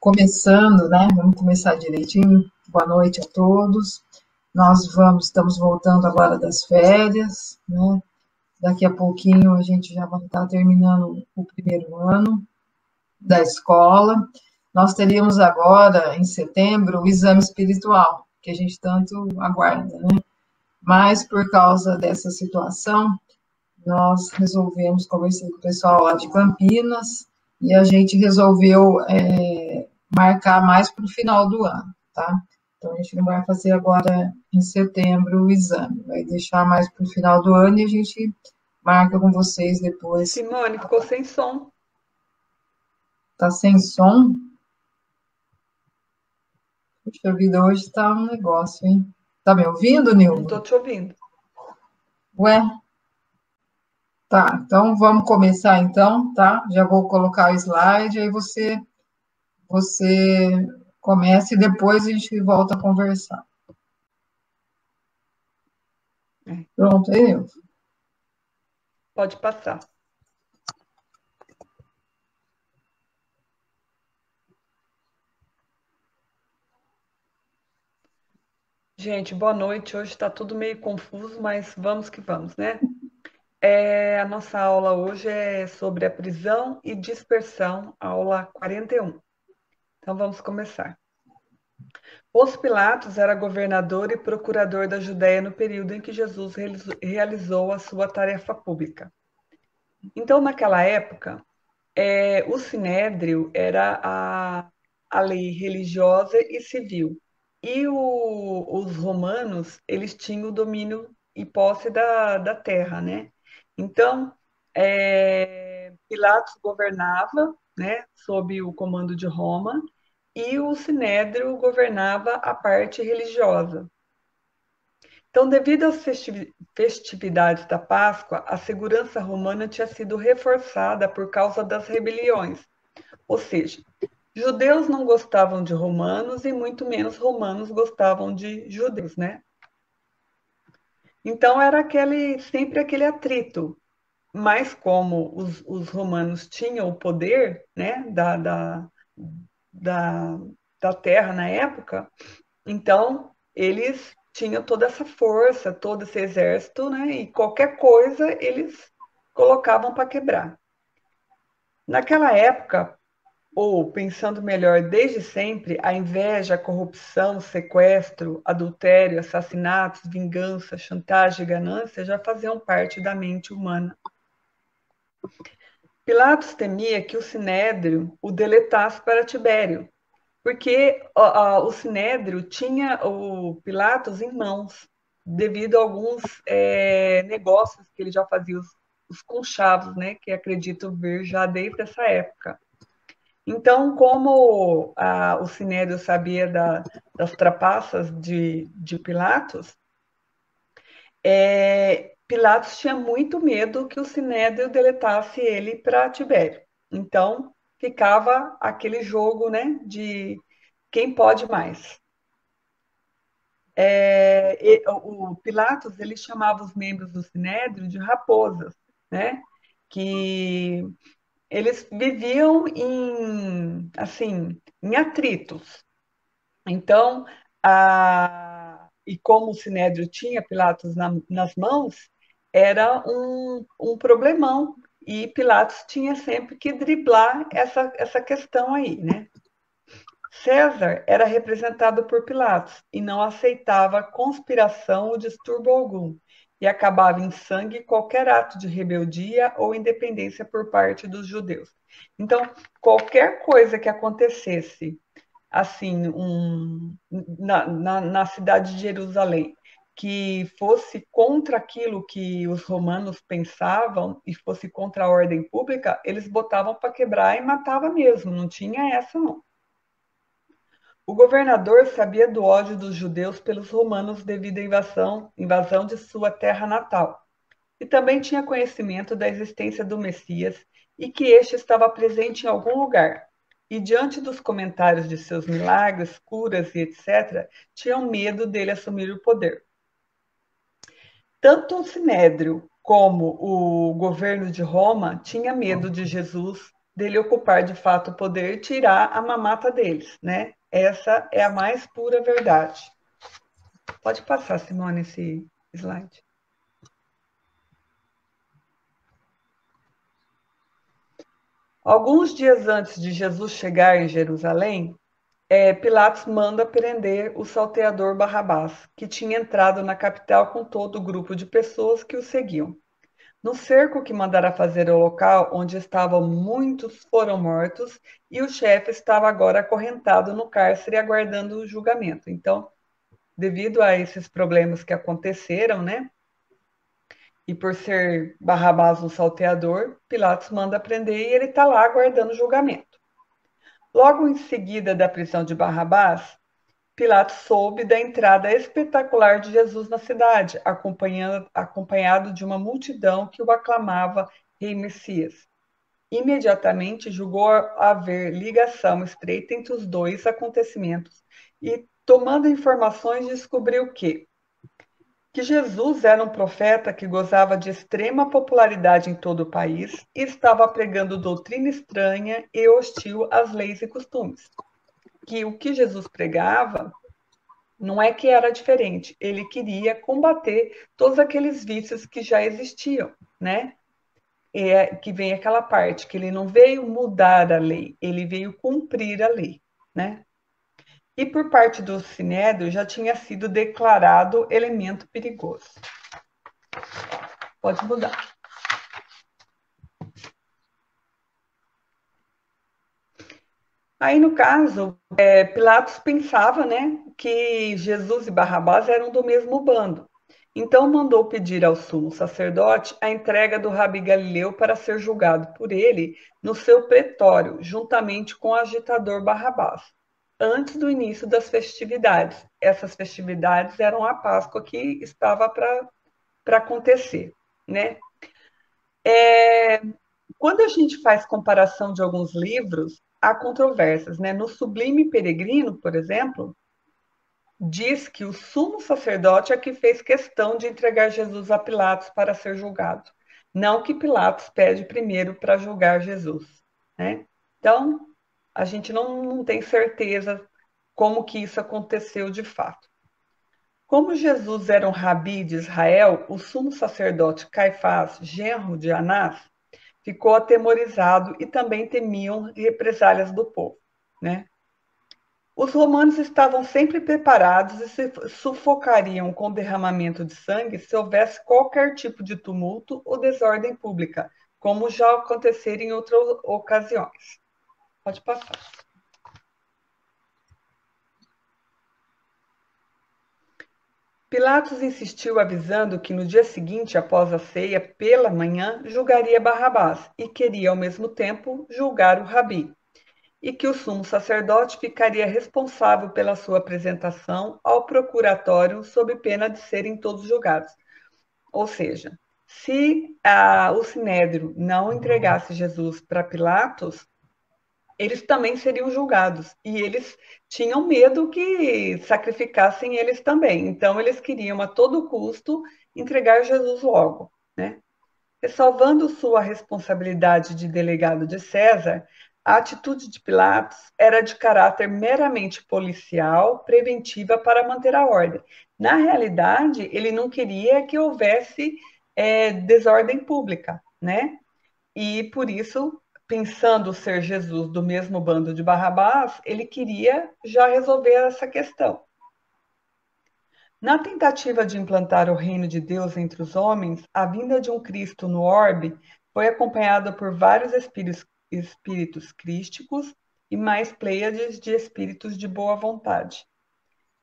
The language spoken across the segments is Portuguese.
Começando, né? Vamos começar direitinho. Boa noite a todos. Estamos voltando agora das férias, né? Daqui a pouquinho a gente já vai estar terminando o primeiro ano da escola. Nós teríamos agora, em setembro, o exame espiritual, que a gente tanto aguarda, né? Mas por causa dessa situação, nós resolvemos, conversar com o pessoal lá de Campinas, e a gente resolveu marcar mais para o final do ano, tá? Então, a gente não vai fazer agora em setembro o exame, vai deixar mais para o final do ano e a gente marca com vocês depois. Simone, ficou sem som. Tá sem som? Puxa vida, hoje tá um negócio, hein? Tá me ouvindo, Não Nilma? estou te ouvindo. Ué? Tá, então vamos começar então, tá? Já vou colocar o slide, aí você começa e depois a gente volta a conversar. Pronto, aí eu. Pode passar. Gente, boa noite. Hoje está tudo meio confuso, mas vamos que vamos, né? A nossa aula hoje é sobre a prisão e dispersão, aula 41. Então vamos começar. Pôncio Pilatos era governador e procurador da Judéia no período em que Jesus realizou a sua tarefa pública. Então, naquela época, o Sinédrio era a lei religiosa e civil. E os romanos, eles tinham o domínio e posse da terra, né? Então, Pilatos governava, né, sob o comando de Roma, e o Sinédrio governava a parte religiosa. Então, devido às festividades da Páscoa, a segurança romana tinha sido reforçada por causa das rebeliões. Ou seja, judeus não gostavam de romanos e muito menos romanos gostavam de judeus, né? Então era sempre aquele atrito. Mas como os romanos tinham o poder, né, da, da terra na época, então eles tinham toda essa força, todo esse exército, né, e qualquer coisa eles colocavam para quebrar. Naquela época, ou, pensando melhor, desde sempre, a inveja, a corrupção, sequestro, adultério, assassinatos, vingança, chantagem e ganância já faziam parte da mente humana. Pilatos temia que o Sinédrio o deletasse para Tibério, porque o Sinédrio tinha o Pilatos em mãos, devido a alguns negócios que ele já fazia, os conchavos, né, que acredito ver já desde essa época. Então, como o Sinédrio sabia das trapaças de Pilatos, Pilatos tinha muito medo que o Sinédrio deletasse ele para Tibério. Então, ficava aquele jogo, né, de quem pode mais. O Pilatos ele chamava os membros do Sinédrio de raposas, né, que eles viviam em atritos. Então, e como o Sinédrio tinha Pilatos nas mãos, era um problemão. E Pilatos tinha sempre que driblar essa questão aí, né? César era representado por Pilatos e não aceitava conspiração ou distúrbio algum, e acabava em sangue qualquer ato de rebeldia ou independência por parte dos judeus. Então, qualquer coisa que acontecesse assim, na cidade de Jerusalém, que fosse contra aquilo que os romanos pensavam e fosse contra a ordem pública, eles botavam para quebrar e matava mesmo, não tinha essa não. O governador sabia do ódio dos judeus pelos romanos devido à invasão de sua terra natal, e também tinha conhecimento da existência do Messias e que este estava presente em algum lugar. E diante dos comentários de seus milagres, curas e etc., tinham medo dele assumir o poder. Tanto o Sinédrio como o governo de Roma tinha medo de Jesus, dele ocupar de fato o poder, tirar a mamata deles, né? Essa é a mais pura verdade. Pode passar, Simone, esse slide. Alguns dias antes de Jesus chegar em Jerusalém, Pilatos manda prender o salteador Barrabás, que tinha entrado na capital com todo o grupo de pessoas que o seguiam. No cerco que mandara fazer ao local onde estavam muitos foram mortos e o chefe estava agora acorrentado no cárcere aguardando o julgamento. Então, devido a esses problemas que aconteceram, né? E por ser Barrabás um salteador, Pilatos manda prender e ele está lá aguardando o julgamento. Logo em seguida da prisão de Barrabás, Pilatos soube da entrada espetacular de Jesus na cidade, acompanhado de uma multidão que o aclamava Rei Messias. Imediatamente julgou haver ligação estreita entre os dois acontecimentos e, tomando informações, descobriu que Jesus era um profeta que gozava de extrema popularidade em todo o país e estava pregando doutrina estranha e hostil às leis e costumes. Que o que Jesus pregava não é que era diferente, ele queria combater todos aqueles vícios que já existiam, né? Que vem aquela parte que ele não veio mudar a lei, ele veio cumprir a lei, né? E por parte do Sinédrio já tinha sido declarado elemento perigoso. Pode mudar. Aí, no caso, Pilatos pensava, né, que Jesus e Barrabás eram do mesmo bando. Então mandou pedir ao sumo sacerdote a entrega do Rabi Galileu para ser julgado por ele no seu pretório, juntamente com o agitador Barrabás, antes do início das festividades. Essas festividades eram a Páscoa que estava para acontecer, né? Quando a gente faz comparação de alguns livros, há controvérsias, né? No Sublime Peregrino, por exemplo, diz que o sumo sacerdote é que fez questão de entregar Jesus a Pilatos para ser julgado, não que Pilatos pede primeiro para julgar Jesus, né? Então, a gente não tem certeza como que isso aconteceu de fato. Como Jesus era um rabi de Israel, o sumo sacerdote Caifás, genro de Anás, ficou atemorizado e também temiam represálias do povo, né? Os romanos estavam sempre preparados e se sufocariam com derramamento de sangue se houvesse qualquer tipo de tumulto ou desordem pública, como já acontecera em outras ocasiões. Pode passar. Pilatos insistiu avisando que no dia seguinte, após a ceia, pela manhã, julgaria Barrabás e queria, ao mesmo tempo, julgar o rabi, e que o sumo sacerdote ficaria responsável pela sua apresentação ao procuratório sob pena de serem todos julgados. Ou seja, se o Sinédrio não entregasse Jesus para Pilatos, eles também seriam julgados. E eles tinham medo que sacrificassem eles também. Então, eles queriam, a todo custo, entregar Jesus logo, né? Ressalvando sua responsabilidade de delegado de César, a atitude de Pilatos era de caráter meramente policial, preventiva para manter a ordem. Na realidade, ele não queria que houvesse desordem pública, né? E por isso, pensando ser Jesus do mesmo bando de Barrabás, ele queria já resolver essa questão. Na tentativa de implantar o reino de Deus entre os homens, a vinda de um Cristo no orbe foi acompanhada por vários espíritos crísticos e mais pleiades de espíritos de boa vontade.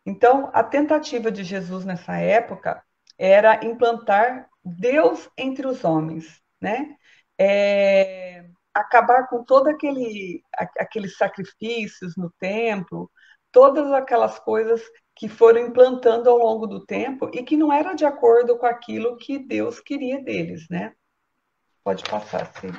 Então, a tentativa de Jesus nessa época era implantar Deus entre os homens, né? Acabar com todo aqueles sacrifícios no templo, todas aquelas coisas que foram implantando ao longo do tempo e que não era de acordo com aquilo que Deus queria deles, né? Pode passar, sim.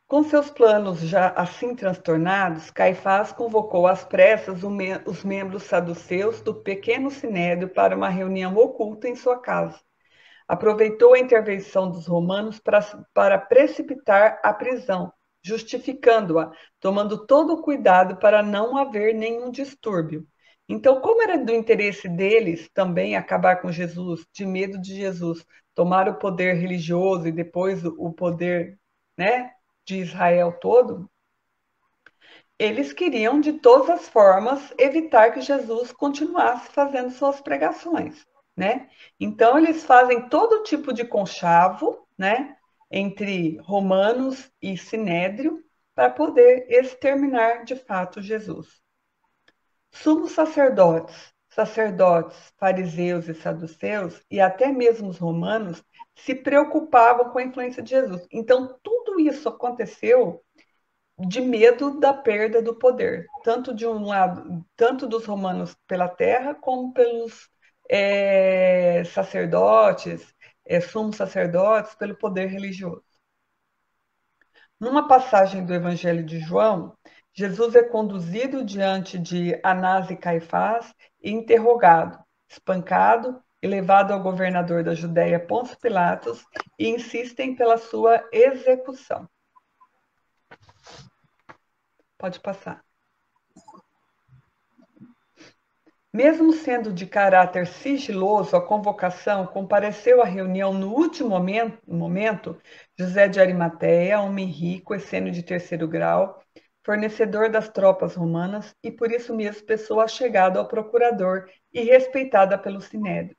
Com seus planos já assim transtornados, Caifás convocou às pressas os membros saduceus do pequeno sinédrio para uma reunião oculta em sua casa. aproveitou a intervenção dos romanos para precipitar a prisão, justificando-a, tomando todo o cuidado para não haver nenhum distúrbio. Então, como era do interesse deles também acabar com Jesus, de medo de Jesus tomar o poder religioso e depois o poder, né, de Israel todo, eles queriam de todas as formas evitar que Jesus continuasse fazendo suas pregações, né? Então eles fazem todo tipo de conchavo, né, entre romanos e sinédrio para poder exterminar de fato Jesus. Sumos sacerdotes, fariseus e saduceus, e até mesmo os romanos, se preocupavam com a influência de Jesus. Então, tudo isso aconteceu de medo da perda do poder, tanto de um lado, tanto dos romanos pela terra, como pelos sacerdotes, sumos sacerdotes, pelo poder religioso. Numa passagem do Evangelho de João, Jesus é conduzido diante de Anás e Caifás e interrogado, espancado e levado ao governador da Judéia, Pôncio Pilatos, e insistem pela sua execução. Pode passar. Mesmo sendo de caráter sigiloso, a convocação compareceu à reunião no último momento José de Arimateia, homem rico, essênio de terceiro grau, fornecedor das tropas romanas e por isso mesmo pessoa chegada ao procurador e respeitada pelo sinédrio.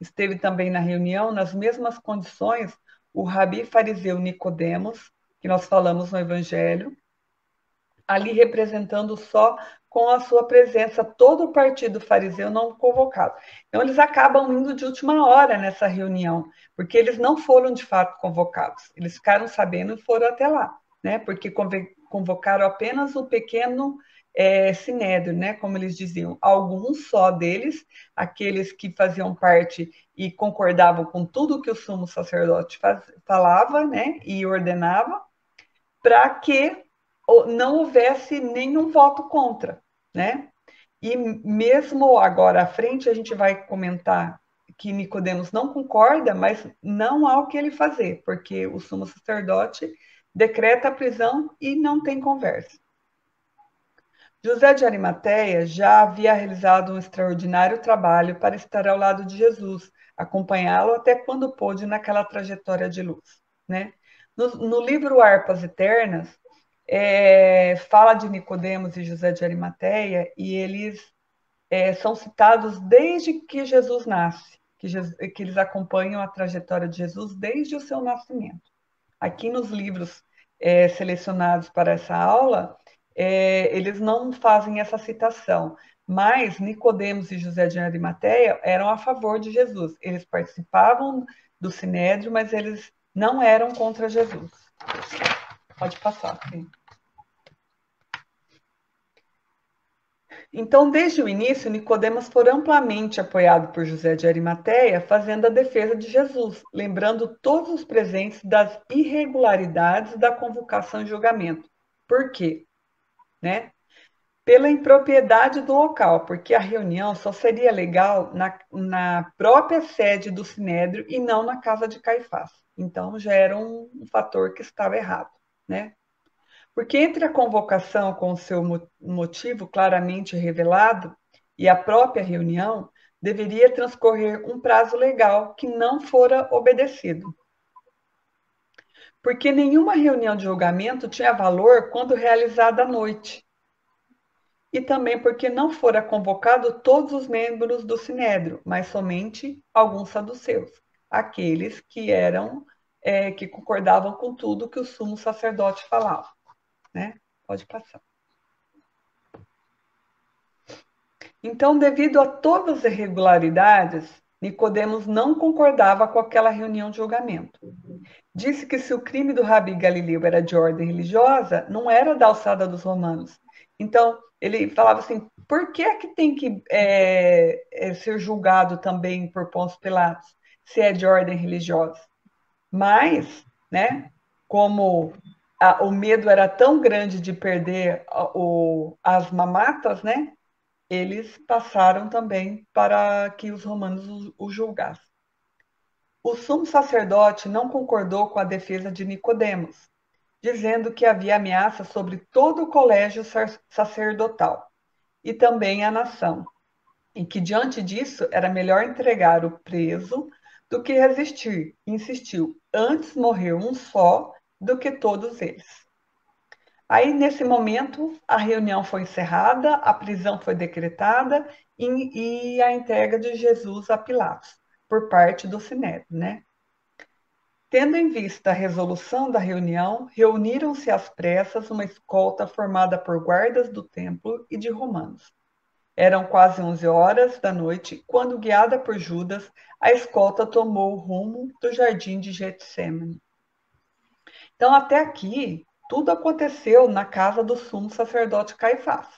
Esteve também na reunião, nas mesmas condições, o rabi fariseu Nicodemos, que nós falamos no Evangelho, ali representando só com a sua presença todo o partido fariseu não convocado. Então, eles acabam indo de última hora nessa reunião, porque eles não foram de fato convocados. Eles ficaram sabendo e foram até lá, né? Porque convocaram apenas o pequeno sinédrio, né? Como eles diziam, alguns só deles, aqueles que faziam parte e concordavam com tudo que o sumo sacerdote falava, né? E ordenava, para que não houvesse nenhum voto contra, né? E mesmo agora à frente a gente vai comentar que Nicodemos não concorda, mas não há o que ele fazer, porque o sumo sacerdote decreta a prisão e não tem conversa. José de Arimateia já havia realizado um extraordinário trabalho para estar ao lado de Jesus, acompanhá-lo até quando pôde naquela trajetória de luz, né? No livro Harpas Eternas, fala de Nicodemos e José de Arimateia, e eles são citados desde que Jesus nasce, que eles acompanham a trajetória de Jesus desde o seu nascimento. Aqui nos livros selecionados para essa aula, eles não fazem essa citação, mas Nicodemos e José de Arimateia eram a favor de Jesus. Eles participavam do Sinédrio, mas eles não eram contra Jesus. Pode passar, sim. Então, desde o início, Nicodemos foi amplamente apoiado por José de Arimateia, fazendo a defesa de Jesus, lembrando todos os presentes das irregularidades da convocação e julgamento. Por quê? Né? Pela impropriedade do local, porque a reunião só seria legal na própria sede do Sinédrio e não na casa de Caifás. Então, já era um fator que estava errado, né? Porque entre a convocação com o seu motivo claramente revelado e a própria reunião, deveria transcorrer um prazo legal que não fora obedecido. Porque nenhuma reunião de julgamento tinha valor quando realizada à noite. E também porque não fora convocado todos os membros do Sinédrio, mas somente alguns saduceus, aqueles que que concordavam com tudo que o sumo sacerdote falava, né? Pode passar. Então, devido a todas as irregularidades, Nicodemos não concordava com aquela reunião de julgamento. Disse que se o crime do Rabi Galileu era de ordem religiosa, não era da alçada dos romanos. Então, ele falava assim, por que é que tem que ser julgado também por Pôncio Pilatos, se é de ordem religiosa? Mas, né, como o medo era tão grande de perder as mamatas, né, eles passaram também para que os romanos o julgassem. O sumo sacerdote não concordou com a defesa de Nicodemos, dizendo que havia ameaça sobre todo o colégio sacerdotal e também a nação, e que diante disso era melhor entregar o preso do que resistir. Insistiu, antes morrer um só do que todos eles. Aí, nesse momento, a reunião foi encerrada, a prisão foi decretada e a entrega de Jesus a Pilatos, por parte do Sinédrio, né? Tendo em vista a resolução da reunião, reuniram-se às pressas uma escolta formada por guardas do templo e de romanos. Eram quase 11 horas da noite, quando, guiada por Judas, a escolta tomou o rumo do jardim de Getsêmani. Então, até aqui, tudo aconteceu na casa do sumo sacerdote Caifás.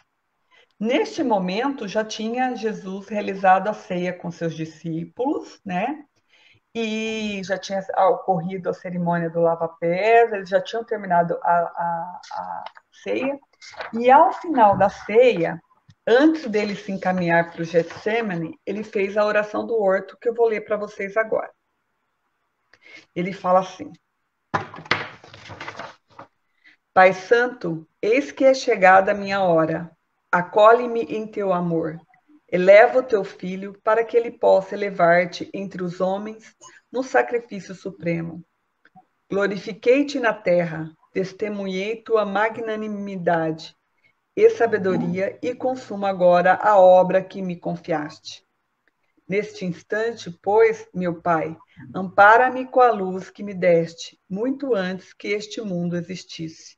Neste momento, já tinha Jesus realizado a ceia com seus discípulos, né? E já tinha ocorrido a cerimônia do lava-pés, eles já tinham terminado a ceia. E ao final da ceia, antes dele se encaminhar para o Getsemane, ele fez a oração do horto, que eu vou ler para vocês agora. Ele fala assim: Pai Santo, eis que é chegada a minha hora. Acolhe-me em teu amor. Eleva o teu filho para que ele possa elevar-te entre os homens no sacrifício supremo. Glorifiquei-te na terra, testemunhei tua magnanimidade e sabedoria e consumo agora a obra que me confiaste. Neste instante, pois, meu Pai, ampara-me com a luz que me deste, muito antes que este mundo existisse.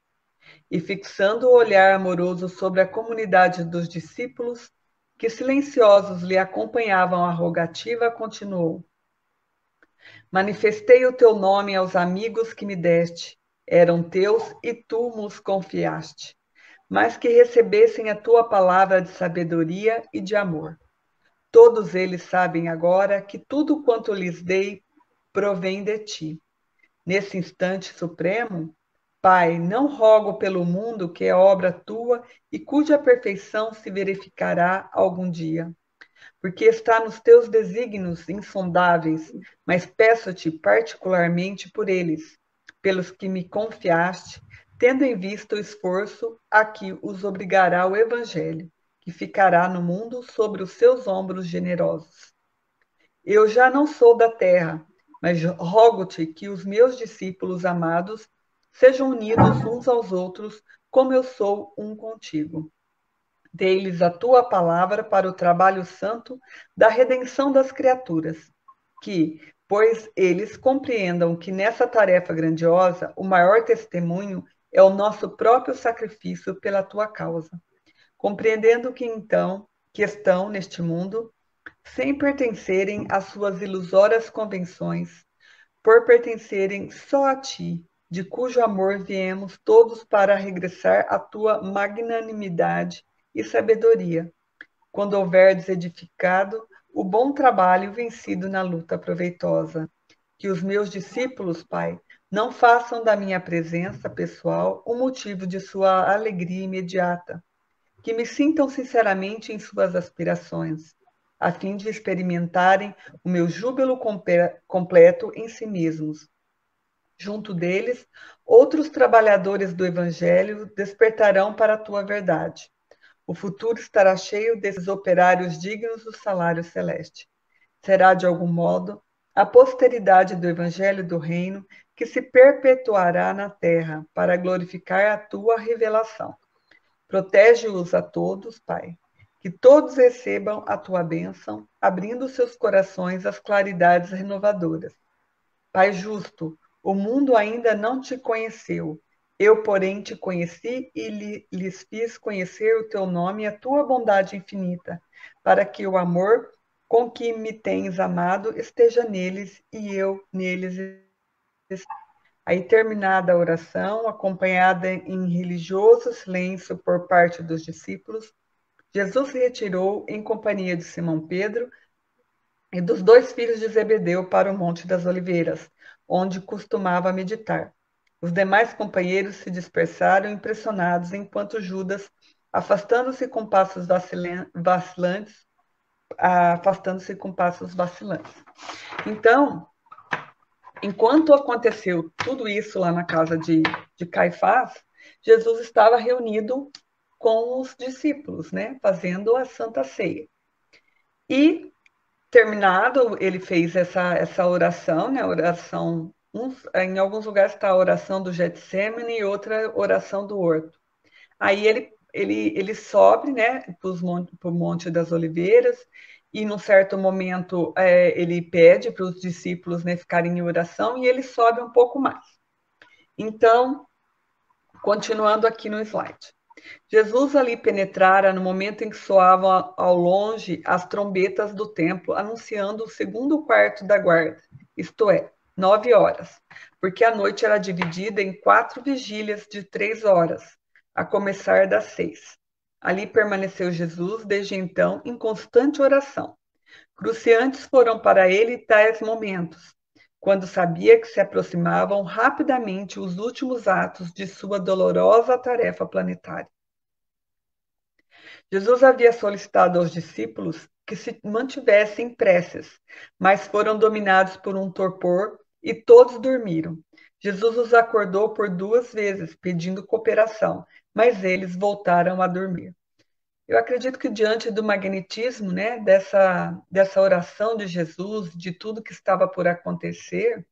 E fixando o olhar amoroso sobre a comunidade dos discípulos, que silenciosos lhe acompanhavam a rogativa, continuou: Manifestei o teu nome aos amigos que me deste, eram teus e tu nos confiaste, mas que recebessem a tua palavra de sabedoria e de amor. Todos eles sabem agora que tudo quanto lhes dei provém de ti. Nesse instante supremo, Pai, não rogo pelo mundo que é obra tua e cuja perfeição se verificará algum dia, porque está nos teus desígnios insondáveis, mas peço-te particularmente por eles, pelos que me confiaste, tendo em vista o esforço a que os obrigará o Evangelho, que ficará no mundo sobre os seus ombros generosos. Eu já não sou da terra, mas rogo-te que os meus discípulos amados sejam unidos uns aos outros, como eu sou um contigo. Dei-lhes a tua palavra para o trabalho santo da redenção das criaturas, que, pois eles compreendam que nessa tarefa grandiosa o maior testemunho é o nosso próprio sacrifício pela tua causa. Compreendendo que então, que estão neste mundo, sem pertencerem às suas ilusórias convenções, por pertencerem só a ti, de cujo amor viemos todos para regressar à tua magnanimidade e sabedoria, quando houverdes edificado o bom trabalho vencido na luta proveitosa. Que os meus discípulos, Pai, não façam da minha presença pessoal o motivo de sua alegria imediata, que me sintam sinceramente em suas aspirações, a fim de experimentarem o meu júbilo completo em si mesmos. Junto deles, outros trabalhadores do Evangelho despertarão para a tua verdade. O futuro estará cheio desses operários dignos do salário celeste. Será, de algum modo, a posteridade do Evangelho do Reino que se perpetuará na terra para glorificar a tua revelação. Protege-os a todos, Pai, que todos recebam a tua bênção, abrindo seus corações às claridades renovadoras. Pai justo, o mundo ainda não te conheceu. Eu, porém, te conheci e lhes fiz conhecer o teu nome e a tua bondade infinita, para que o amor com que me tens amado esteja neles e eu neles. Aí, terminada a oração, acompanhada em religioso silêncio por parte dos discípulos, Jesus se retirou em companhia de Simão Pedro e dos dois filhos de Zebedeu para o Monte das Oliveiras, onde costumava meditar. Os demais companheiros se dispersaram impressionados, enquanto Judas, afastando-se com passos vacilantes, afastando-se com passos vacilantes. Então, Enquanto aconteceu tudo isso lá na casa de Caifás, Jesus estava reunido com os discípulos, né, fazendo a Santa Ceia. E terminado, ele fez essa oração, né, oração, em alguns lugares está a oração do Getsemane e outra oração do horto. Aí ele sobe, né, para o Monte das Oliveiras, e num certo momento ele pede para os discípulos, né, ficarem em oração, e ele sobe um pouco mais. Então, continuando aqui no slide. Jesus ali penetrara no momento em que soavam ao longe as trombetas do templo, anunciando o segundo quarto da guarda, isto é, 9 horas, porque a noite era dividida em 4 vigílias de 3 horas, a começar das 6. Ali permaneceu Jesus desde então em constante oração. Cruciantes foram para ele tais momentos, quando sabia que se aproximavam rapidamente os últimos atos de sua dolorosa tarefa planetária. Jesus havia solicitado aos discípulos que se mantivessem em preces, mas foram dominados por um torpor e todos dormiram. Jesus os acordou por 2 vezes, pedindo cooperação, mas eles voltaram a dormir. Eu acredito que diante do magnetismo, né, dessa oração de Jesus, de tudo que estava por acontecer,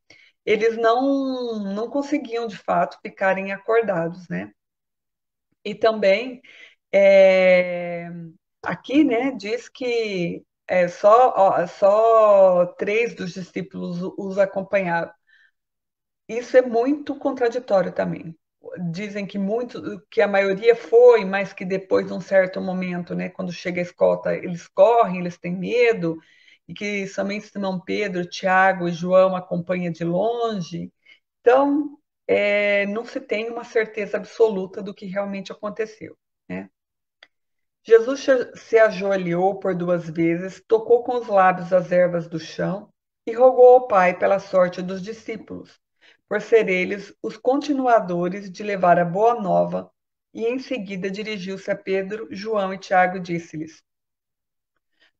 eles não conseguiam, de fato, ficarem acordados, né? E também, é, aqui, né, diz que só 3 dos discípulos os acompanharam. Isso é muito contraditório também. Dizem que a maioria foi, mas que depois, de um certo momento, né, quando chega a escolta, eles correm, eles têm medo, e que somente Simão Pedro, Tiago e João acompanham de longe. Então, não se tem uma certeza absoluta do que realmente aconteceu, né? Jesus se ajoelhou por 2 vezes, tocou com os lábios as ervas do chão e rogou ao Pai pela sorte dos discípulos, por ser eles os continuadores de levar a boa nova, e em seguida dirigiu-se a Pedro, João e Tiago e disse-lhes: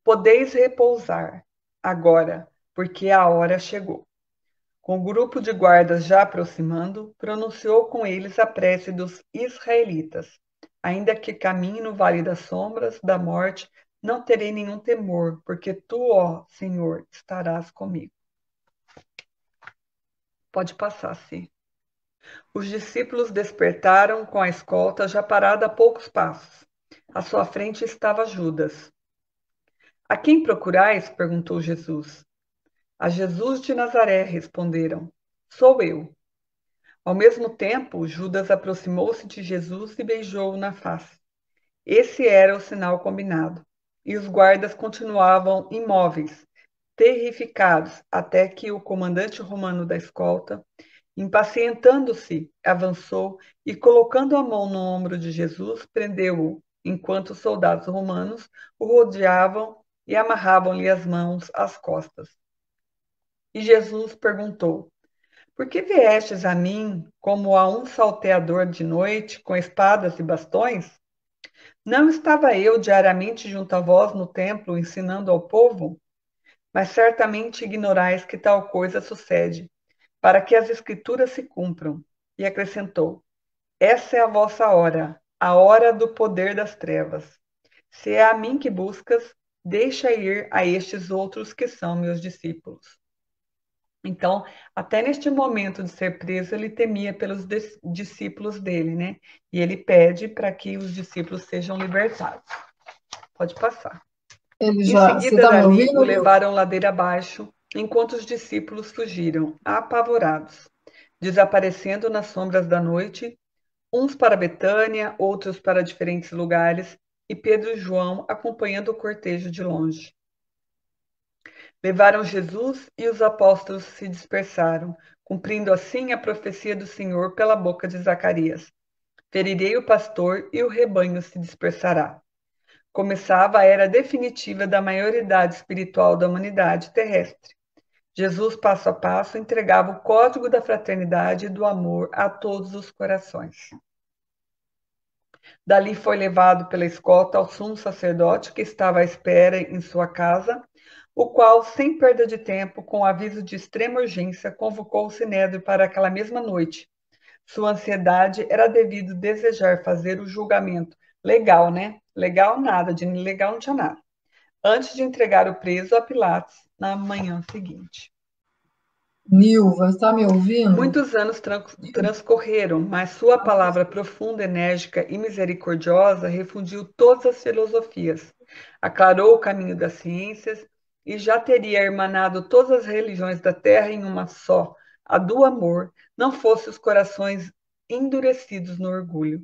Podeis repousar agora, porque a hora chegou. Com o grupo de guardas já aproximando, pronunciou com eles a prece dos israelitas. Ainda que caminhe no vale das sombras da morte, não terei nenhum temor, porque tu, ó Senhor, estarás comigo. Pode passar, sim. Os discípulos despertaram com a escolta já parada a poucos passos. À sua frente estava Judas. A quem procurais? Perguntou Jesus. A Jesus de Nazaré, responderam. Sou eu. Ao mesmo tempo, Judas aproximou-se de Jesus e beijou-o na face. Esse era o sinal combinado. E os guardas continuavam imóveis, terrificados, até que o comandante romano da escolta, impacientando-se, avançou e, colocando a mão no ombro de Jesus, prendeu-o, enquanto os soldados romanos o rodeavam e amarravam-lhe as mãos às costas. E Jesus perguntou: Por que viestes a mim como a um salteador de noite, com espadas e bastões? Não estava eu diariamente junto a vós no templo, ensinando ao povo? Mas certamente ignorais que tal coisa sucede, para que as Escrituras se cumpram. E acrescentou: Essa é a vossa hora, a hora do poder das trevas. Se é a mim que buscas, deixa ir a estes outros que são meus discípulos. Então, até neste momento de ser preso, ele temia pelos discípulos dele, né? E ele pede para que os discípulos sejam libertados. Pode passar. Em Você seguida, está me dali, o ouvindo, Nilton? levaram ladeira abaixo, enquanto os discípulos fugiram, apavorados, desaparecendo nas sombras da noite, uns para Betânia, outros para diferentes lugares, e Pedro e João acompanhando o cortejo de longe. Levaram Jesus e os apóstolos se dispersaram, cumprindo assim a profecia do Senhor pela boca de Zacarias: Ferirei o pastor e o rebanho se dispersará. Começava a era definitiva da maioridade espiritual da humanidade terrestre. Jesus, passo a passo, entregava o código da fraternidade e do amor a todos os corações. Dali foi levado pela escolta ao sumo sacerdote, que estava à espera em sua casa, o qual, sem perda de tempo, com aviso de extrema urgência, convocou o Sinédrio para aquela mesma noite. Sua ansiedade era devido desejar fazer o julgamento legal, né? Legal nada, de legal não tinha nada. Antes de entregar o preso a Pilatos na manhã seguinte. Nilva, está me ouvindo? Muitos anos transcorreram, mas sua palavra profunda, enérgica e misericordiosa refundiu todas as filosofias, aclarou o caminho das ciências e já teria hermanado todas as religiões da terra em uma só, a do amor, não fosse os corações endurecidos no orgulho.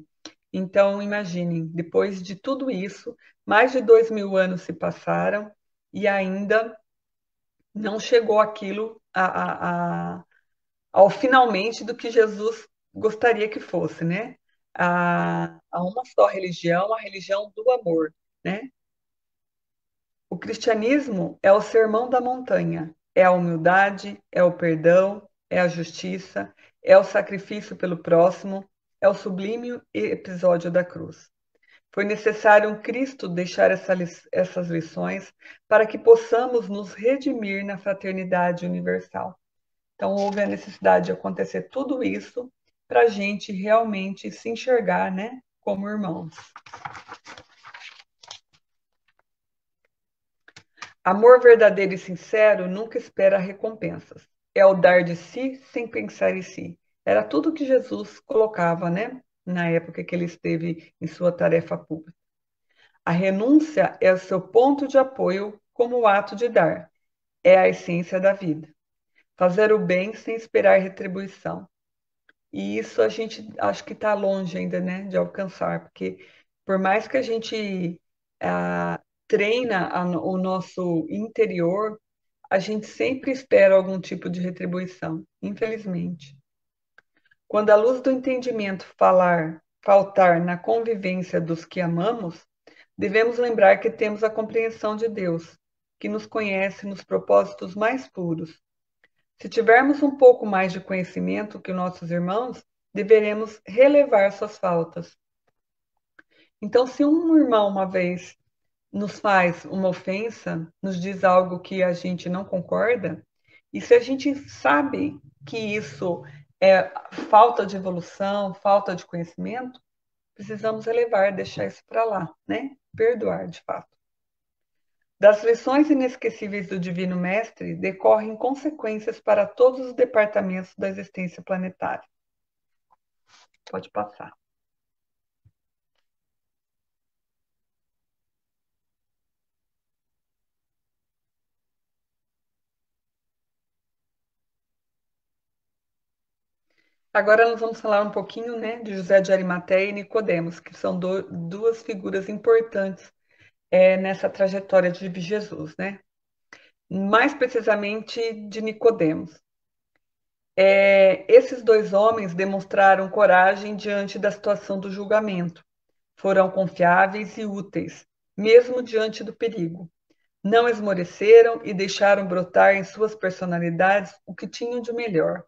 Então, imaginem, depois de tudo isso, mais de 2000 anos se passaram e ainda não chegou aquilo ao finalmente do que Jesus gostaria que fosse, né? A uma só religião, a religião do amor, né? O cristianismo é o sermão da montanha, é a humildade, é o perdão, é a justiça, é o sacrifício pelo próximo, é o sublime episódio da cruz. Foi necessário um Cristo deixar essas lições para que possamos nos redimir na fraternidade universal. Então, houve a necessidade de acontecer tudo isso para a gente realmente se enxergar, né, como irmãos. Amor verdadeiro e sincero nunca espera recompensas. É o dar de si sem pensar em si. Era tudo que Jesus colocava, né, na época que ele esteve em sua tarefa pública. A renúncia é o seu ponto de apoio como o ato de dar. É a essência da vida. Fazer o bem sem esperar retribuição. E isso a gente acho que está longe ainda, né, de alcançar, porque por mais que a gente treina o nosso interior, a gente sempre espera algum tipo de retribuição, infelizmente. Quando a luz do entendimento faltar na convivência dos que amamos, devemos lembrar que temos a compreensão de Deus, que nos conhece nos propósitos mais puros. Se tivermos um pouco mais de conhecimento que nossos irmãos, deveremos relevar suas faltas. Então, se um irmão uma vez nos faz uma ofensa, nos diz algo que a gente não concorda, e se a gente sabe que isso é falta de evolução, falta de conhecimento, precisamos relevar, deixar isso para lá, né? Perdoar, de fato. Das lições inesquecíveis do Divino Mestre decorrem consequências para todos os departamentos da existência planetária. Pode passar. Agora nós vamos falar um pouquinho, né, de José de Arimateia e Nicodemos, que são duas figuras importantes nessa trajetória de Jesus, né? Mais precisamente de Nicodemos. Esses dois homens demonstraram coragem diante da situação do julgamento. Foram confiáveis e úteis, mesmo diante do perigo. Não esmoreceram e deixaram brotar em suas personalidades o que tinham de melhor.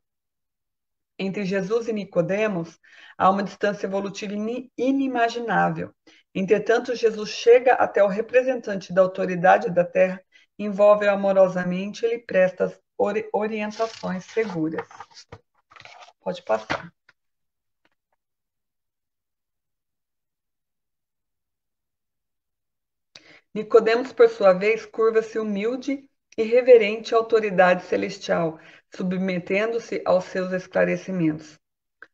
Entre Jesus e Nicodemos há uma distância evolutiva inimaginável. Entretanto, Jesus chega até o representante da autoridade da terra, envolve-o amorosamente e lhe presta as orientações seguras. Pode passar. Nicodemos, por sua vez, curva-se humilde e reverente à autoridade celestial, submetendo-se aos seus esclarecimentos.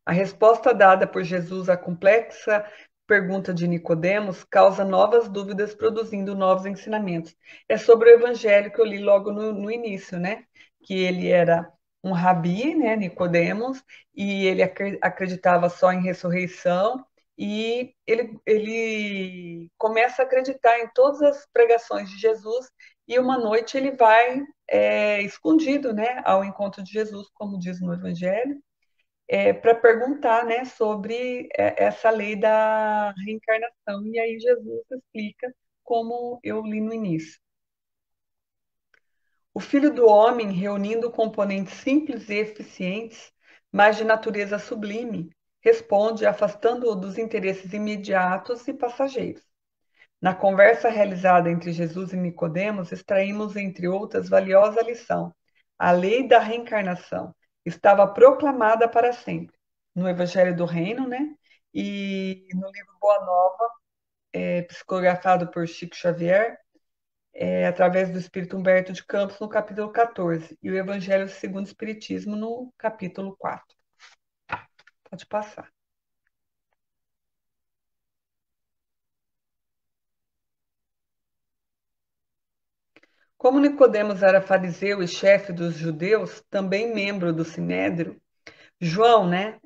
A resposta dada por Jesus à complexa pergunta de Nicodemos causa novas dúvidas, produzindo novos ensinamentos. É sobre o evangelho que eu li logo no início, né? Que ele era um rabi, né, Nicodemos, e ele acreditava só em ressurreição, e ele começa a acreditar em todas as pregações de Jesus, e uma noite ele vai escondido, né, ao encontro de Jesus, como diz no evangelho, para perguntar, né, sobre essa lei da reencarnação. E aí Jesus explica como eu li no início. O Filho do Homem, reunindo componentes simples e eficientes, mas de natureza sublime, responde afastando-o dos interesses imediatos e passageiros. Na conversa realizada entre Jesus e Nicodemos, extraímos, entre outras, valiosa lição. A lei da reencarnação estava proclamada para sempre no Evangelho do Reino, né? E no livro Boa Nova, psicografado por Chico Xavier, através do Espírito Humberto de Campos, no capítulo 14, e o Evangelho segundo o Espiritismo, no capítulo 4. Pode passar. Como Nicodemos era fariseu e chefe dos judeus, também membro do Sinédrio, João, né,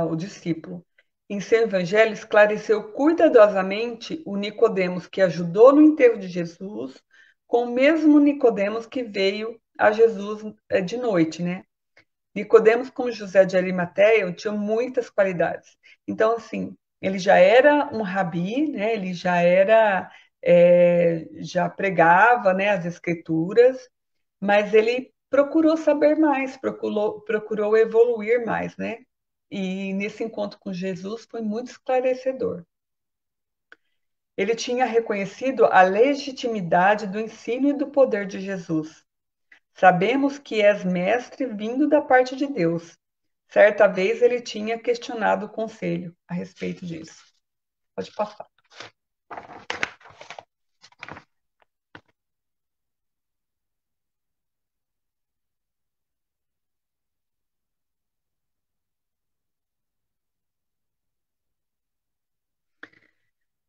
o discípulo, em seu evangelho esclareceu cuidadosamente o Nicodemos que ajudou no enterro de Jesus, com o mesmo Nicodemos que veio a Jesus de noite, né? Nicodemos, como José de Arimateia, tinha muitas qualidades. Então, assim, ele já era um rabi, né? Ele já era, já pregava, né, as escrituras, mas ele procurou saber mais, procurou evoluir mais, né? E nesse encontro com Jesus foi muito esclarecedor. Ele tinha reconhecido a legitimidade do ensino e do poder de Jesus. Sabemos que és mestre vindo da parte de Deus. Certa vez ele tinha questionado o conselho a respeito disso. Pode passar.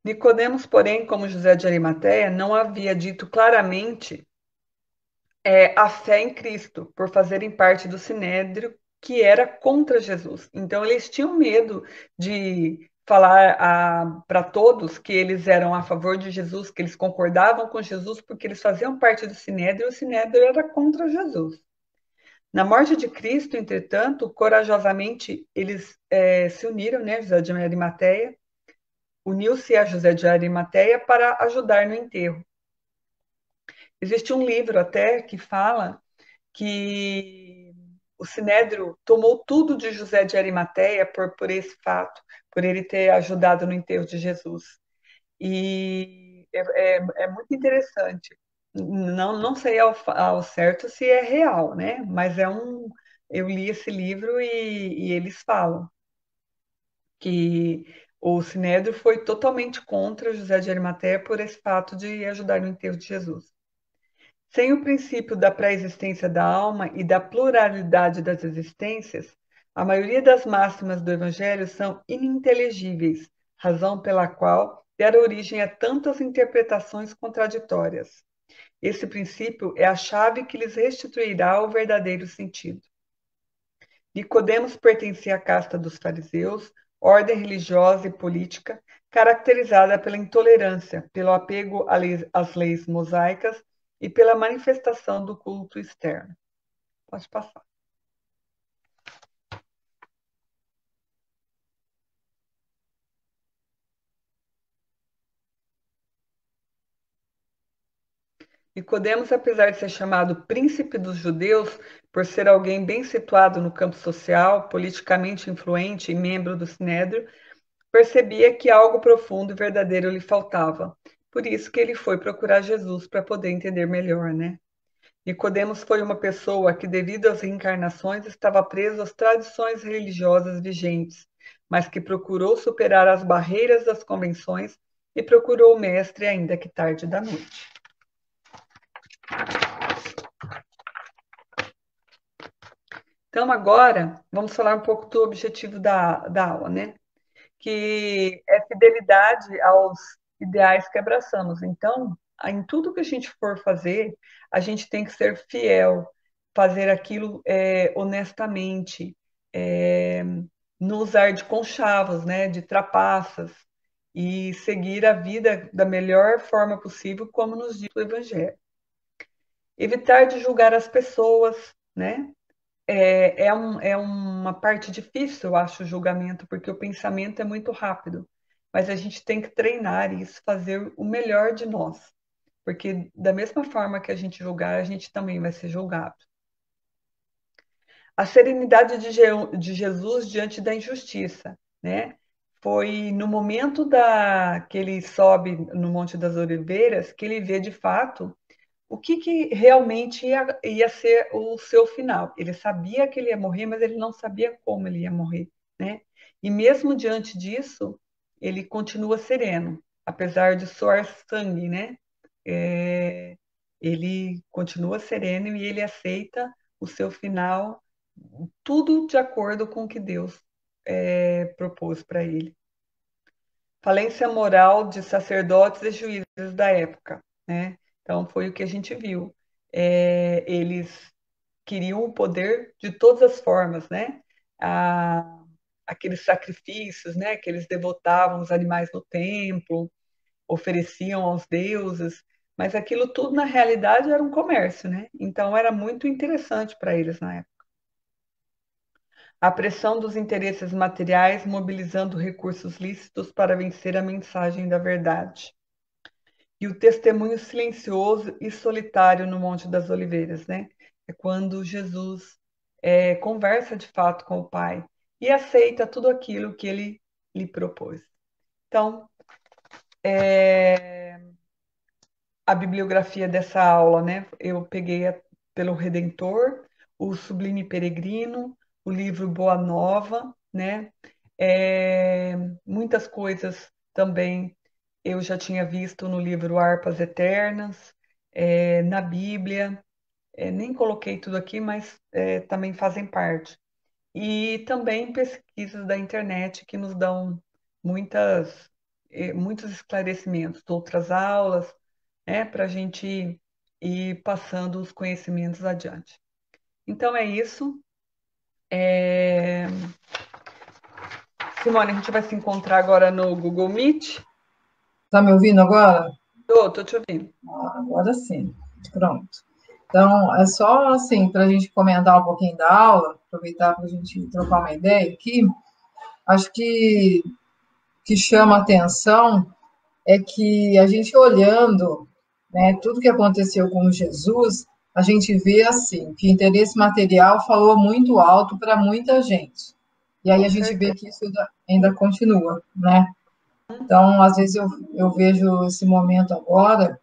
Nicodemos, porém, como José de Arimateia, não havia dito claramente a fé em Cristo, por fazerem parte do Sinédrio, que era contra Jesus. Então, eles tinham medo de falar para todos que eles eram a favor de Jesus, que eles concordavam com Jesus, porque eles faziam parte do Sinédrio, e o Sinédrio era contra Jesus. Na morte de Cristo, entretanto, corajosamente eles se uniram, né, José de Arimateia, uniu-se a José de Arimateia para ajudar no enterro. Existe um livro até que fala que o Sinédrio tomou tudo de José de Arimateia por esse fato, por ele ter ajudado no enterro de Jesus. E é muito interessante. Não sei ao certo se é real, né? Mas eu li esse livro e eles falam que o Sinédrio foi totalmente contra José de Arimateia por esse fato de ajudar no enterro de Jesus. Sem o princípio da pré-existência da alma e da pluralidade das existências, a maioria das máximas do Evangelho são ininteligíveis, razão pela qual deram origem a tantas interpretações contraditórias. Esse princípio é a chave que lhes restituirá o verdadeiro sentido. Nicodemos pertencia à casta dos fariseus, ordem religiosa e política caracterizada pela intolerância, pelo apego às leis mosaicas e pela manifestação do culto externo. Pode passar. Nicodemos, apesar de ser chamado príncipe dos judeus, por ser alguém bem situado no campo social, politicamente influente e membro do Sinédrio, percebia que algo profundo e verdadeiro lhe faltava. Por isso que ele foi procurar Jesus para poder entender melhor, né? Nicodemos foi uma pessoa que, devido às reencarnações, estava preso às tradições religiosas vigentes, mas que procurou superar as barreiras das convenções e procurou o mestre ainda que tarde da noite. Então, agora, vamos falar um pouco do objetivo da aula, né? Que é fidelidade aos ideais que abraçamos. Então, em tudo que a gente for fazer, a gente tem que ser fiel, fazer aquilo honestamente, não usar de conchavos, né, de trapaças, e seguir a vida da melhor forma possível, como nos diz o Evangelho. Evitar de julgar as pessoas, né? É uma parte difícil, eu acho, o julgamento, porque o pensamento é muito rápido. Mas a gente tem que treinar isso, fazer o melhor de nós. Porque da mesma forma que a gente julgar, a gente também vai ser julgado. A serenidade de Jesus diante da injustiça, né? foi no momento que ele sobe no Monte das Oliveiras que ele vê de fato o que realmente ia ser o seu final. Ele sabia que ele ia morrer, mas ele não sabia como ele ia morrer, né? E mesmo diante disso, ele continua sereno, apesar de suar sangue, né? É, ele continua sereno e ele aceita o seu final, tudo de acordo com o que Deus propôs para ele. Falência moral de sacerdotes e juízes da época, né? Então foi o que a gente viu. Eles queriam o poder de todas as formas, né? Aqueles sacrifícios, né? Que eles devotavam os animais no templo, ofereciam aos deuses, mas aquilo tudo na realidade era um comércio, né? Então era muito interessante para eles na época. A pressão dos interesses materiais mobilizando recursos lícitos para vencer a mensagem da verdade. E o testemunho silencioso e solitário no Monte das Oliveiras, né? É quando Jesus conversa de fato com o Pai e aceita tudo aquilo que ele lhe propôs. Então, a bibliografia dessa aula, né? Eu peguei pelo Redentor, o Sublime Peregrino, o livro Boa Nova, né? Muitas coisas também eu já tinha visto no livro Harpas Eternas, na Bíblia, nem coloquei tudo aqui, mas também fazem parte. E também pesquisas da internet que nos dão muitos esclarecimentos, outras aulas, para a gente ir passando os conhecimentos adiante. Então é isso. Simone, a gente vai se encontrar agora no Google Meet. Tá me ouvindo agora? Tô te ouvindo. Agora sim. Pronto. Então, é só assim, para a gente comentar um pouquinho da aula, aproveitar para a gente trocar uma ideia aqui. Acho que chama atenção é que a gente olhando, né, tudo que aconteceu com Jesus, a gente vê assim, que o interesse material falou muito alto para muita gente. E aí Com a gente vê certeza. que isso ainda continua, né? Então, às vezes eu vejo esse momento agora,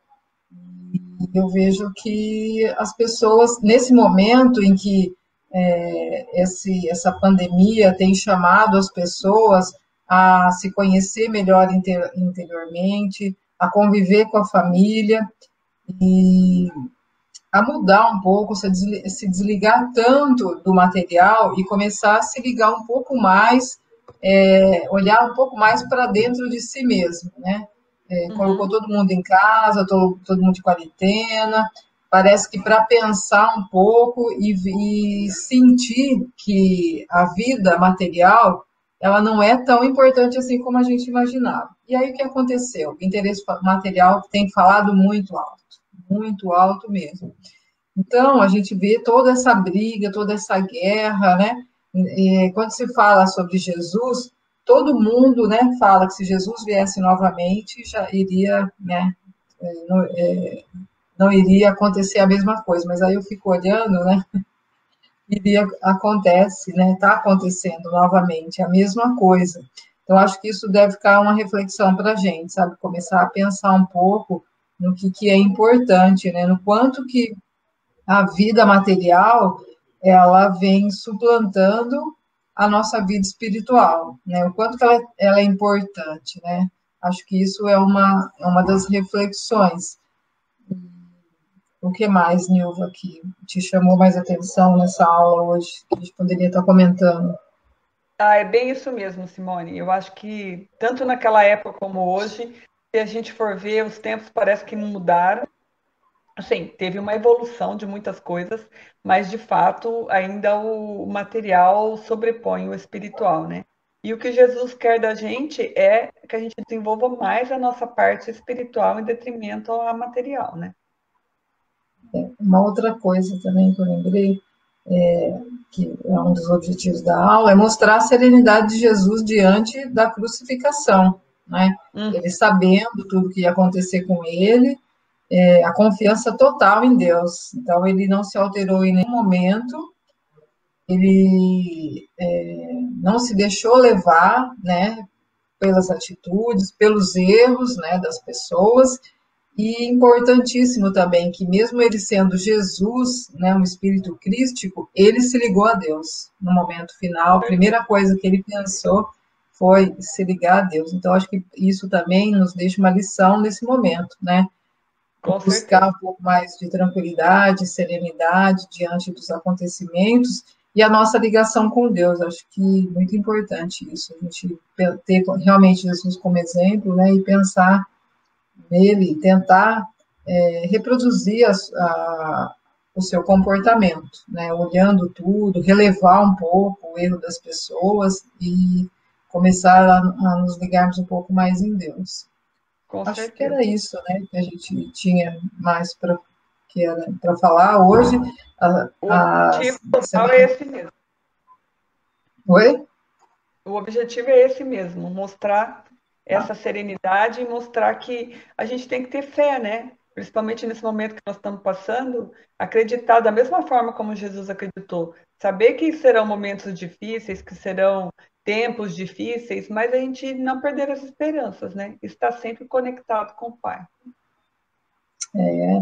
e eu vejo que as pessoas, nesse momento em que essa pandemia tem chamado as pessoas a se conhecer melhor interiormente, a conviver com a família e a mudar um pouco, se desligar tanto do material e começar a se ligar um pouco mais, olhar um pouco mais para dentro de si mesmo, né? Colocou todo mundo em casa, todo mundo de quarentena, parece que para pensar um pouco e sentir que a vida material ela não é tão importante assim como a gente imaginava. E aí o que aconteceu? O interesse material tem falado muito alto mesmo. Então, a gente vê toda essa briga, toda essa guerra, né? E quando se fala sobre Jesus, todo mundo, né, fala que se Jesus viesse novamente, já iria, né, não iria acontecer a mesma coisa. Mas aí eu fico olhando, né, acontece, né, está acontecendo novamente a mesma coisa. Então, acho que isso deve ficar uma reflexão para a gente, sabe? Começar a pensar um pouco no que é importante, né? No quanto que a vida material ela vem suplantando a nossa vida espiritual, né? O quanto que ela é importante, né? Acho que isso é uma das reflexões. O que mais, Nilva, que te chamou mais atenção nessa aula hoje, que a gente poderia estar comentando? É bem isso mesmo, Simone. Eu acho que tanto naquela época como hoje, se a gente for ver, os tempos parece que não mudaram. Assim, teve uma evolução de muitas coisas, mas de fato ainda o material sobrepõe o espiritual, né? E o que Jesus quer da gente é que a gente desenvolva mais a nossa parte espiritual em detrimento à material, né? Uma outra coisa também que eu lembrei, que é um dos objetivos da aula, é mostrar a serenidade de Jesus diante da crucificação, né? Ele sabendo tudo que ia acontecer com ele, a confiança total em Deus. Então, ele não se alterou em nenhum momento, ele não se deixou levar, né, pelas atitudes, pelos erros, né, das pessoas. E importantíssimo também que mesmo ele sendo Jesus, né, um espírito crístico, ele se ligou a Deus no momento final. A primeira coisa que ele pensou foi se ligar a Deus. Então acho que isso também nos deixa uma lição nesse momento, né? Com Buscar certeza. um pouco mais de tranquilidade, serenidade diante dos acontecimentos e a nossa ligação com Deus. Acho que muito importante isso, a gente ter realmente Jesus como exemplo, né, e pensar nele, tentar reproduzir o seu comportamento, né, olhando tudo, relevar um pouco o erro das pessoas e começar a nos ligarmos um pouco mais em Deus. Com Acho que certeza. era isso, né, que a gente tinha mais para falar hoje. O A objetivo total é semana. esse mesmo. Oi? O objetivo é esse mesmo, mostrar essa serenidade e mostrar que a gente tem que ter fé, né? Principalmente nesse momento que nós estamos passando, acreditar da mesma forma como Jesus acreditou. Saber que serão momentos difíceis, que serão tempos difíceis, mas a gente não perder as esperanças, né? Estar sempre conectado com o Pai.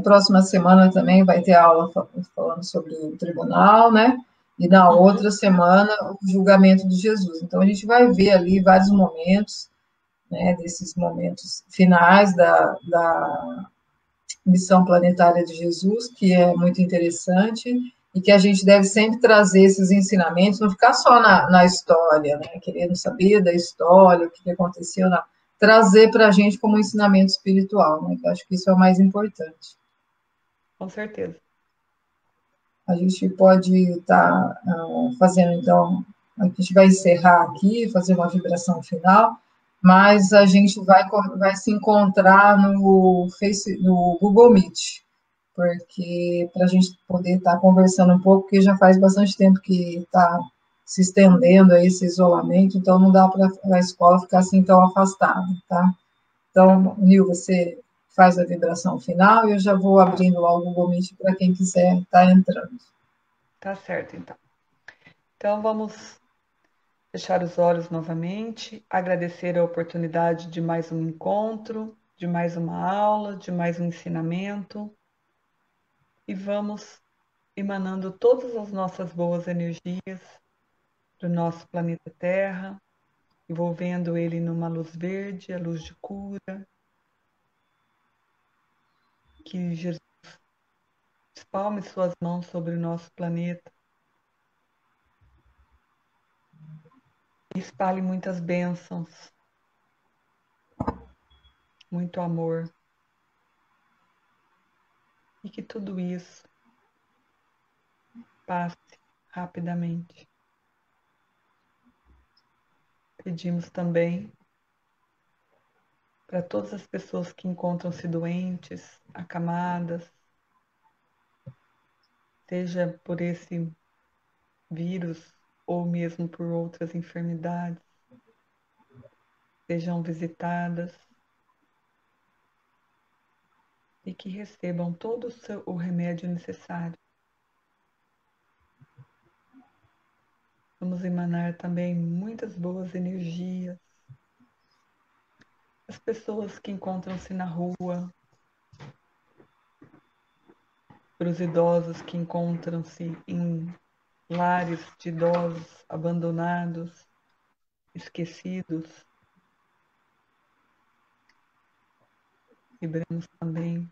Próxima semana também vai ter aula falando sobre o tribunal, né? E na Uhum. outra semana o julgamento de Jesus. Então a gente vai ver ali vários momentos, né, desses momentos finais da missão planetária de Jesus, que é muito interessante e que a gente deve sempre trazer esses ensinamentos, não ficar só na história, né, querendo saber da história, o que aconteceu, não. Trazer para a gente como um ensinamento espiritual, né, que eu acho que isso é o mais importante. Com certeza. A gente pode estar fazendo, então, a gente vai encerrar aqui, fazer uma vibração final, mas a gente vai se encontrar no Google Meet, porque para a gente poder estar conversando um pouco, porque já faz bastante tempo que está se estendendo aí esse isolamento, então não dá para a escola ficar assim tão afastada, tá? Tá Então, bom. Nil, você faz a vibração final e eu já vou abrindo lá o Google Meet para quem quiser estar entrando. Tá certo, então. Então vamos fechar os olhos novamente, agradecer a oportunidade de mais um encontro, de mais uma aula, de mais um ensinamento e vamos emanando todas as nossas boas energias do nosso planeta Terra, envolvendo ele numa luz verde, a luz de cura, que Jesus espalme suas mãos sobre o nosso planeta e espalhe muitas bênçãos, muito amor e que tudo isso passe rapidamente. Pedimos também para todas as pessoas que encontram-se doentes, acamadas, seja por esse vírus ou mesmo por outras enfermidades, sejam visitadas e que recebam todo o remédio necessário. Vamos emanar também muitas boas energias. As pessoas que encontram-se na rua, para os idosos que encontram-se em lares de idosos abandonados, esquecidos. Vibramos também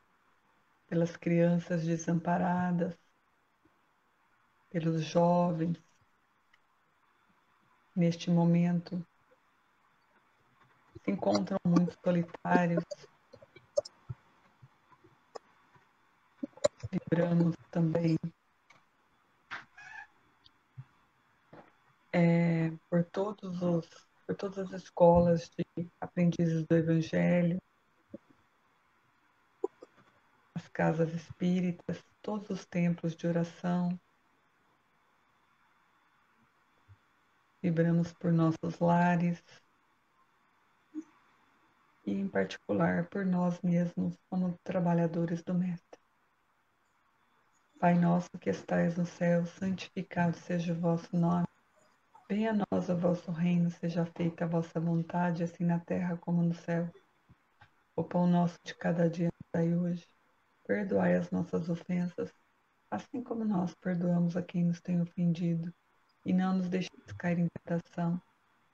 pelas crianças desamparadas, pelos jovens, neste momento se encontram muito solitários. Vibramos também por todas as escolas de aprendizes do Evangelho, as casas espíritas, todos os templos de oração. Vibramos por nossos lares e, em particular, por nós mesmos como trabalhadores do Mestre. Pai nosso que estais no céu, santificado seja o vosso nome. Venha a nós o vosso reino, seja feita a vossa vontade, assim na terra como no céu. O pão nosso de cada dia nos dai hoje. Perdoai as nossas ofensas, assim como nós perdoamos a quem nos tem ofendido. E não nos deixeis cair em tentação,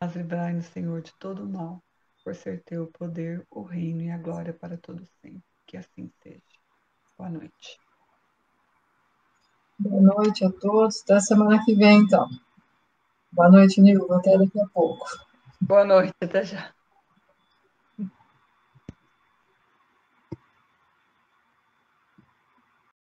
mas livrai-nos, Senhor, de todo o mal, por ser teu o poder, o reino e a glória para todos sempre. Que assim seja. Boa noite. Boa noite a todos. Até semana que vem, então. Boa noite, Nilva. Até daqui a pouco. Boa noite, até já.